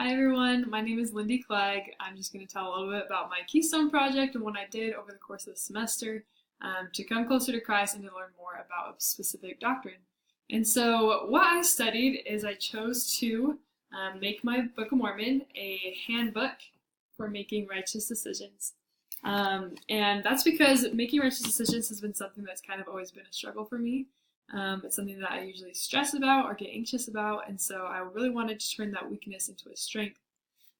Hi everyone, my name is Lindy Clegg. I'm just going to tell a little bit about my Keystone project and what I did over the course of the semester to come closer to Christ and to learn more about a specific doctrine. And so what I studied is I chose to make my Book of Mormon a handbook for making righteous decisions. And that's because making righteous decisions has been something that's kind of always been a struggle for me. It's something that I usually stress about or get anxious about, and so I really wanted to turn that weakness into a strength.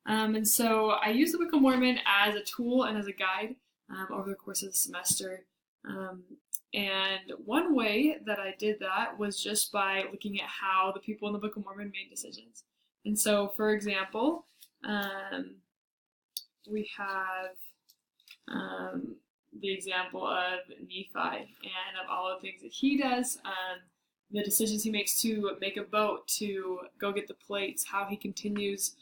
And so I used the Book of Mormon as a tool and as a guide over the course of the semester. And one way that I did that was just by looking at how the people in the Book of Mormon made decisions. And so, for example, we have the example of Nephi and of all the things that he does, the decisions he makes to make a boat, to go get the plates, how he continues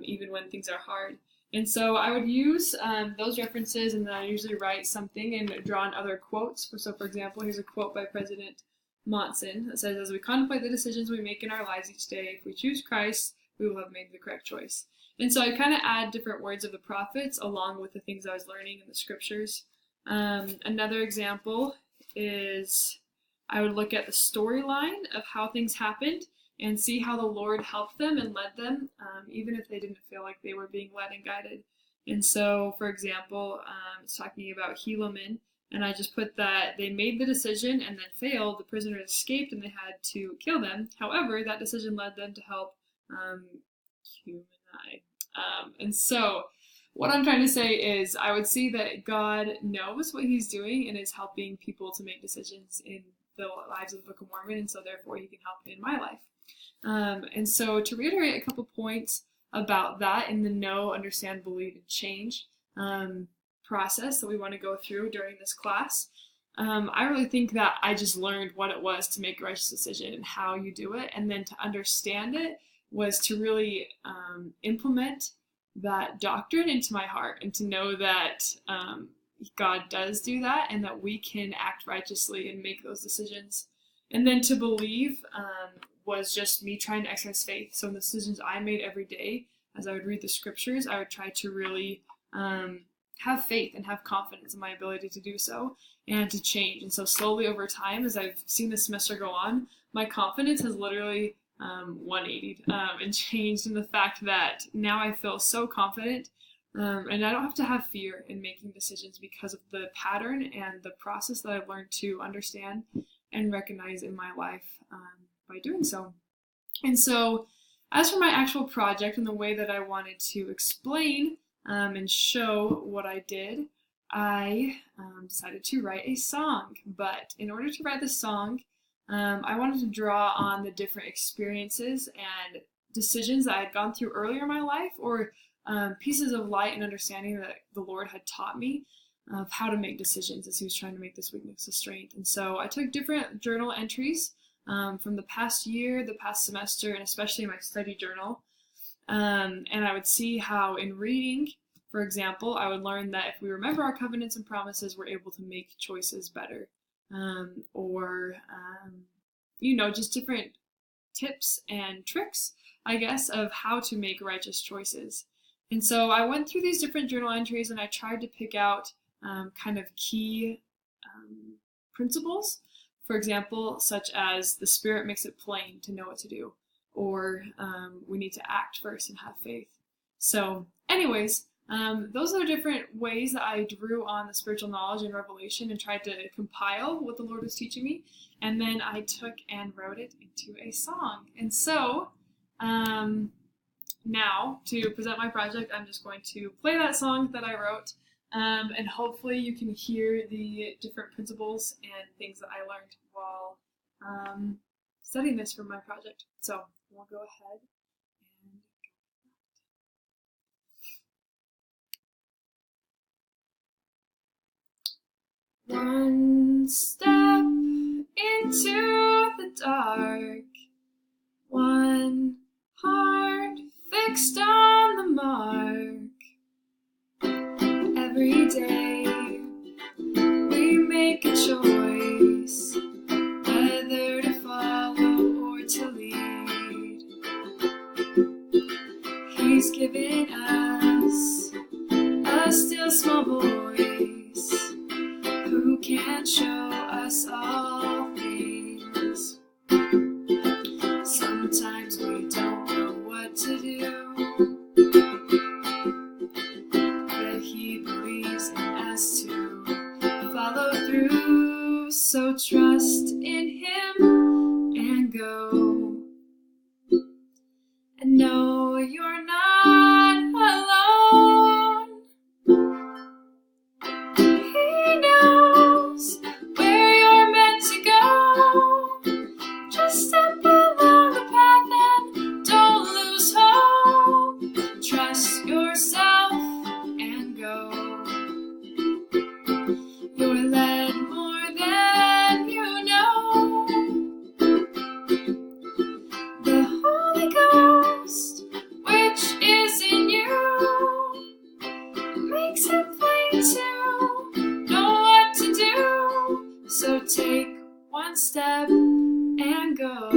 even when things are hard. And so I would use those references, and then I usually write something and draw on other quotes. So for example, here's a quote by President Monson that says, "As we contemplate the decisions we make in our lives each day, if we choose Christ, we will have made the correct choice." And so I kind of add different words of the prophets along with the things I was learning in the scriptures. Another example is I would look at the storyline of how things happened and see how the Lord helped them and led them, even if they didn't feel like they were being led and guided. And so, for example, it's talking about Helaman, and I just put that they made the decision and then failed. The prisoners escaped and they had to kill them. However, that decision led them to help Humani. And so, what I'm trying to say is I would see that God knows what he's doing and is helping people to make decisions in the lives of the Book of Mormon, and so therefore he can help in my life. And so to reiterate a couple points about that in the know, understand, believe, and change process that we want to go through during this class, I really think that I just learned what it was to make a righteous decision and how you do it, and then to understand it was to really implement that doctrine into my heart and to know that God does do that and that we can act righteously and make those decisions. And then to believe was just me trying to exercise faith. So in the decisions I made every day, as I would read the scriptures, I would try to really have faith and have confidence in my ability to do so and to change. And so slowly over time, as I've seen the semester go on, my confidence has literally 180 and changed in the fact that now I feel so confident and I don't have to have fear in making decisions because of the pattern and the process that I've learned to understand and recognize in my life by doing so. And so as for my actual project and the way that I wanted to explain and show what I did, I decided to write a song. But in order to write the song, I wanted to draw on the different experiences and decisions that I had gone through earlier in my life, or pieces of light and understanding that the Lord had taught me of how to make decisions as he was trying to make this weakness a strength. And so I took different journal entries from the past year, the past semester, and especially my study journal. And I would see how in reading, for example, I would learn that if we remember our covenants and promises, we're able to make choices better. Just different tips and tricks, I guess, of how to make righteous choices. And so I went through these different journal entries and I tried to pick out kind of key principles, for example, such as the Spirit makes it plain to know what to do, or we need to act first and have faith. So anyways, those are the different ways that I drew on the spiritual knowledge and revelation and tried to compile what the Lord was teaching me. And then I took and wrote it into a song. And so now to present my project, I'm just going to play that song that I wrote. And hopefully you can hear the different principles and things that I learned while studying this for my project. So we'll go ahead and one step into the dark, one heart fixed on the mark. Every day we make a choice, whether to follow or to lead. He's given us a still small voice who can show us all things. Sometimes we don't know what to do, but He believes in us to follow through. So trust in Him and go, and know you're not alone. He knows where you're meant to go. Just step along the path and don't lose hope. Trust yourself and go. You're led more than you know. The Holy Ghost, which is in you, makes it plain to know what to do. So take one step and go.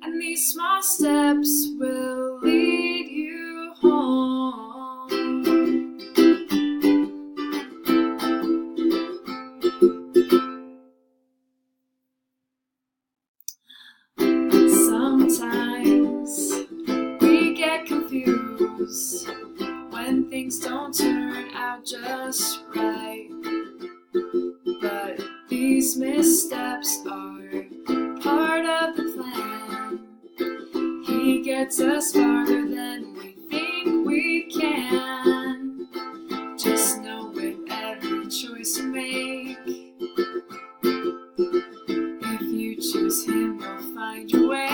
And these small steps will lead you home. Sometimes we get confused when things don't turn out just right. But these missteps are part of the plan. He gets us farther than we think we can. Just know with every choice you make, if you choose Him, you'll find your way.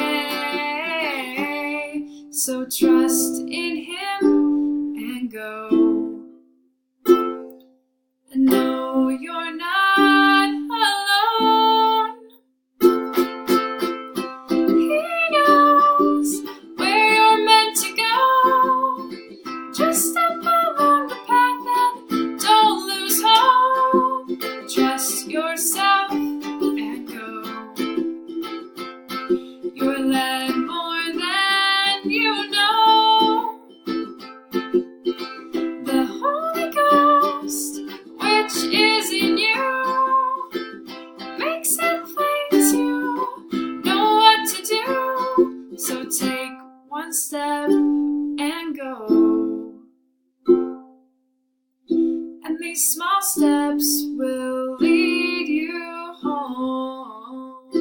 So trust in Him and go, and know you're not alone. He knows where you're meant to go. Just step along the path and don't lose hope. Trust yourself and go. You're led more than you know. The Holy Ghost, which is in you, makes it plain to know what to do. So take one step and go. And these small steps will lead you home.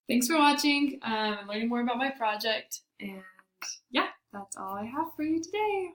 Thanks for watching and learning more about my project. And yeah, that's all I have for you today.